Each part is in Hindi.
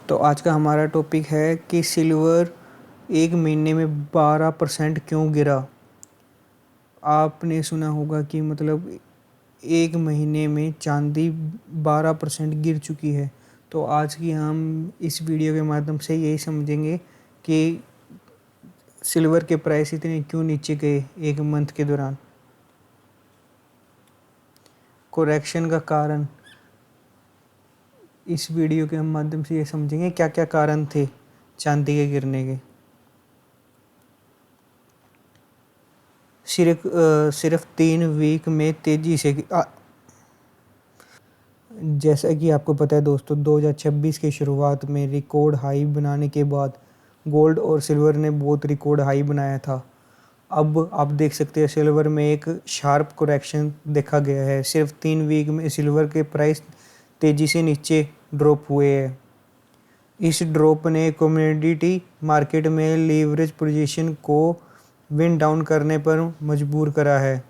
तो आज का हमारा टॉपिक है कि सिल्वर एक महीने में 12% क्यों गिरा। आपने सुना होगा कि मतलब एक महीने में चांदी 12% गिर चुकी है। तो आज की हम इस वीडियो के माध्यम से यही समझेंगे कि सिल्वर के प्राइस इतने क्यों नीचे गए एक मंथ के दौरान। कोरेक्शन का कारण इस वीडियो के माध्यम से ये समझेंगे क्या क्या कारण थे चांदी के गिरने के। सिर्फ 3 वीक में तेज़ी से जैसा कि आपको पता है दोस्तों, 2026 की शुरुआत में रिकॉर्ड हाई बनाने के बाद गोल्ड और सिल्वर ने बहुत रिकॉर्ड हाई बनाया था। अब आप देख सकते हैं सिल्वर में एक शार्प करेक्शन देखा गया है। सिर्फ 3 वीक में सिल्वर के प्राइस तेज़ी से नीचे ड्रॉप हुए हैं। इस ड्रॉप ने कमोडिटी मार्केट में लीवरेज पोजीशन को विंड डाउन करने पर मजबूर करा है।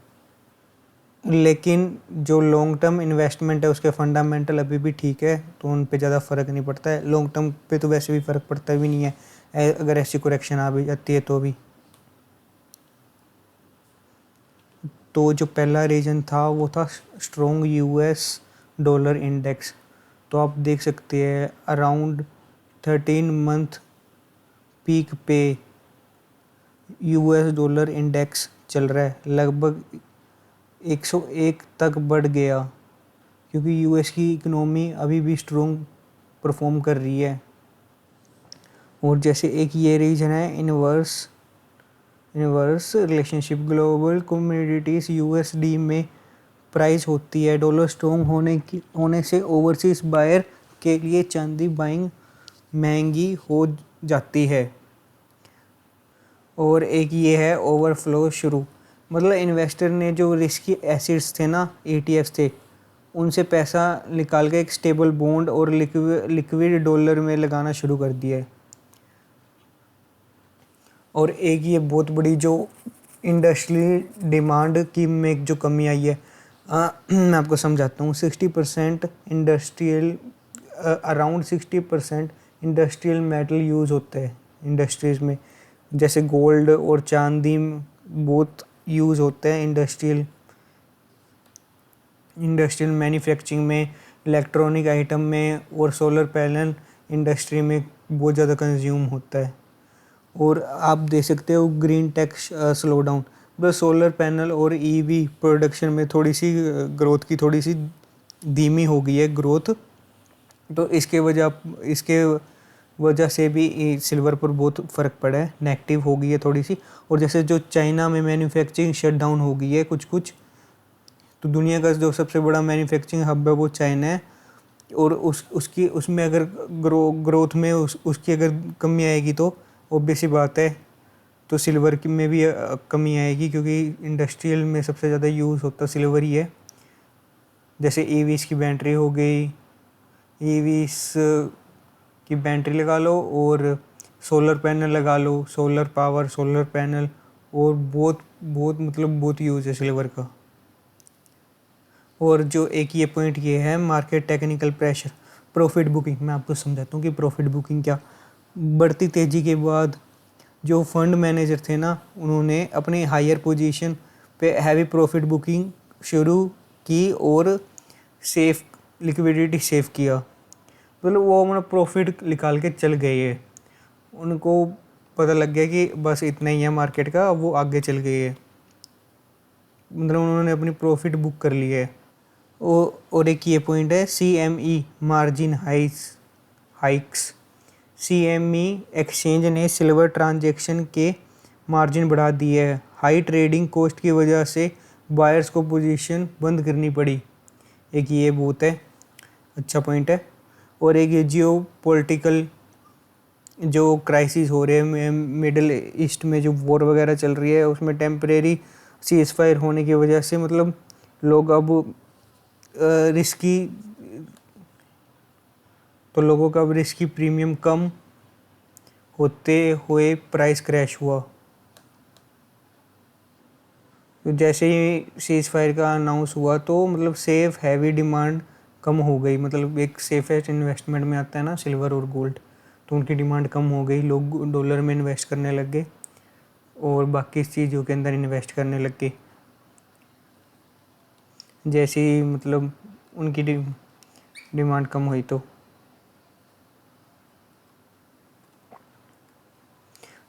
लेकिन जो लॉन्ग टर्म इन्वेस्टमेंट है उसके फंडामेंटल अभी भी ठीक है, तो उन पे ज़्यादा फ़र्क नहीं पड़ता है। लॉन्ग टर्म पे तो वैसे भी फ़र्क पड़ता भी नहीं है अगर ऐसी करेक्शन आ भी जाती है तो भी। तो जो पहला रीज़न था वो था स्ट्रॉन्ग यूएस डॉलर इंडेक्स। तो आप देख सकते हैं अराउंड 13 मंथ पीक पे यूएस डॉलर इंडेक्स चल रहा है, लगभग 101 तक बढ़ गया, क्योंकि यूएस की इकोनॉमी अभी भी स्ट्रॉन्ग परफॉर्म कर रही है। और जैसे एक ये रीजन है inverse relationship, global commodities USD में प्राइस होती है। डॉलर स्ट्रॉन्ग होने से ओवरसीज बायर के लिए चांदी बाइंग महंगी हो जाती है। और एक ये है ओवरफ्लो शुरू, मतलब इन्वेस्टर ने जो रिस्की एसिड्स थे ना, ETFs थे, उनसे पैसा निकाल के एक स्टेबल बॉन्ड और लिक्विड डॉलर में लगाना शुरू कर दिया है। और एक ये बहुत बड़ी जो इंडस्ट्रियल डिमांड की में जो कमी आई है, मैं आपको समझाता हूँ। 60% industrial around 60% industrial metal use होते हैं इंडस्ट्रीज़ में, जैसे गोल्ड और चांदी बहुत यूज़ होते हैं इंडस्ट्रियल मैन्युफैक्चरिंग में, इलेक्ट्रॉनिक आइटम में, और सोलर पैनल इंडस्ट्री में बहुत ज़्यादा कंज्यूम होता है। और आप देख सकते हो ग्रीन टेक स्लो डाउन, बस सोलर पैनल और EV प्रोडक्शन में थोड़ी सी ग्रोथ की थोड़ी सी धीमी हो गई है ग्रोथ। तो इसके वजह से भी सिल्वर पर बहुत फ़र्क पड़ा है, नेगेटिव हो गई है थोड़ी सी। और जैसे जो चाइना में मैन्युफैक्चरिंग शट डाउन हो गई है कुछ, तो दुनिया का जो सबसे बड़ा मैन्युफैक्चरिंग हब है वो चाइना है। और उसमें अगर ग्रोथ में उसकी अगर कमी आएगी तो ऑब्वियस ही बात है, तो सिल्वर की में भी कमी आएगी, क्योंकि इंडस्ट्रियल में सबसे ज़्यादा यूज़ होता सिल्वर ही है। जैसे EVs की बैटरी हो गई, EVs की बैटरी लगा लो और सोलर पैनल लगा लो, सोलर पावर, सोलर पैनल, और बहुत बहुत यूज़ है सिल्वर का। और जो एक ये पॉइंट ये है market technical pressure, profit booking. मैं आपको समझाता हूँ कि प्रॉफिट बुकिंग क्या। बढ़ती तेज़ी के बाद जो फंड मैनेजर थे ना, उन्होंने अपने हायर पोजीशन पे हैवी प्रॉफिट बुकिंग शुरू की और सेफ लिक्विडिटी सेव किया। मतलब वो अपना प्रॉफिट निकाल के चल गए है, उनको पता लग गया कि बस इतना ही है मार्केट का, अब वो आगे चल गए है, मतलब उन्होंने अपनी प्रॉफिट बुक कर ली है। और एक ये पॉइंट है CME margin hikes. CME exchange ने सिल्वर ट्रांजैक्शन के मार्जिन बढ़ा दिए है। हाई ट्रेडिंग कॉस्ट की वजह से बायर्स को पोजीशन बंद करनी पड़ी। एक ये बहुत है अच्छा पॉइंट है। और एक ये जियो पॉलिटिकल जो क्राइसिस हो रहे हैं मिडल ईस्ट में, जो वॉर वगैरह चल रही है, उसमें टेम्परेरी सीज फायर होने की वजह से मतलब लोग अब रिस्की, तो लोगों का अब रिस्की प्रीमियम कम होते हुए प्राइस क्रैश हुआ। तो जैसे ही सीज फायर का अनाउंस हुआ तो मतलब सेफ हैवी डिमांड कम हो गई, मतलब एक सेफेस्ट इन्वेस्टमेंट में आता है ना सिल्वर और गोल्ड, तो उनकी डिमांड कम हो गई, लोग डॉलर में इन्वेस्ट करने लग गए और बाकी चीज़ों के अंदर इन्वेस्ट करने लग गए। जैसे ही मतलब उनकी डिमांड कम हुई तो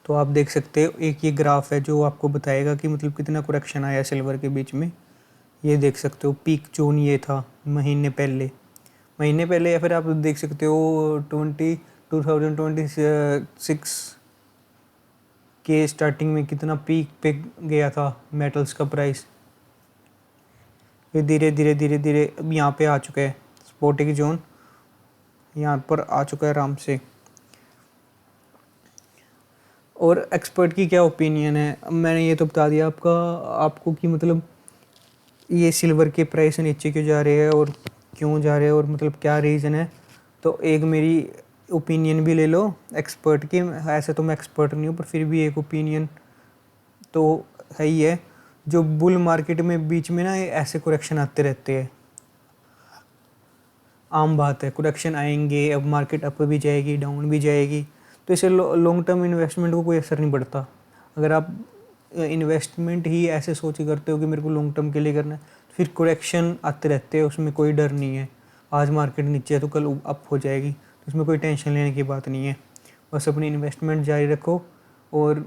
आप देख सकते हो एक ये ग्राफ है जो आपको बताएगा कि मतलब कितना करेक्शन आया सिल्वर के बीच में। ये देख सकते हो पीक जोन ये था महीने पहले या फिर आप देख सकते हो 2026 के स्टार्टिंग में कितना पीक पे गया था मेटल्स का प्राइस। ये धीरे धीरे अब यहाँ पे आ चुका है, सपोर्टिंग जोन यहाँ पर आ चुका है आराम से। और एक्सपर्ट की क्या ओपिनियन है, अब मैंने ये तो बता दिया आपको कि मतलब ये सिल्वर के प्राइस नीचे क्यों जा रहे हैं और क्यों जा रहे हैं और मतलब क्या रीज़न है। तो एक मेरी ओपिनियन भी ले लो एक्सपर्ट की। ऐसे तो मैं एक्सपर्ट नहीं हूँ पर फिर भी एक ओपिनियन तो है ही है। जो बुल मार्केट में बीच में ना ये ऐसे करेक्शन आते रहते हैं, आम बात है, करेक्शन आएंगे, अब मार्केट अप भी जाएगी डाउन भी जाएगी, तो इससे लॉन्ग टर्म इन्वेस्टमेंट को कोई असर नहीं पड़ता। अगर आप इन्वेस्टमेंट ही ऐसे सोच के करते हो कि मेरे को लॉन्ग टर्म के लिए करना है, तो फिर करेक्शन आते रहते हैं, उसमें कोई डर नहीं है। आज मार्केट नीचे है तो कल अप हो जाएगी, तो इसमें कोई टेंशन लेने की बात नहीं है। बस अपनी इन्वेस्टमेंट जारी रखो और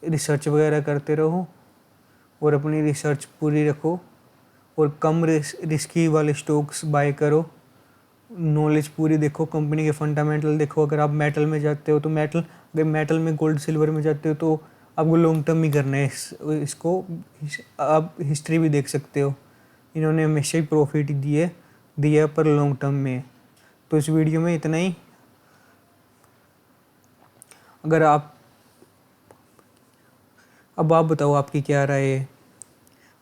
रिसर्च वगैरह करते रहो और अपनी रिसर्च पूरी रखो और कम रिस्की वाले स्टॉक्स बाय करो। नॉलेज पूरी देखो, कंपनी के फंडामेंटल देखो। अगर आप मेटल में जाते हो तो अगर मेटल में गोल्ड सिल्वर में जाते हो तो आपको लॉन्ग टर्म ही करना है इसको। आप हिस्ट्री भी देख सकते हो, इन्होंने हमेशा ही प्रॉफिट दिया पर लॉन्ग टर्म में। तो इस वीडियो में इतना ही। अगर अब आप बताओ आपकी क्या राय है,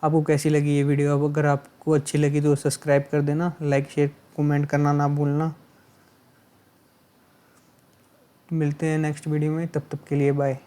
आपको कैसी लगी ये वीडियो। अब अगर आपको अच्छी लगी तो सब्सक्राइब कर देना, लाइक शेयर कमेंट करना ना भूलना। मिलते हैं नेक्स्ट वीडियो में, तब तक के लिए बाय।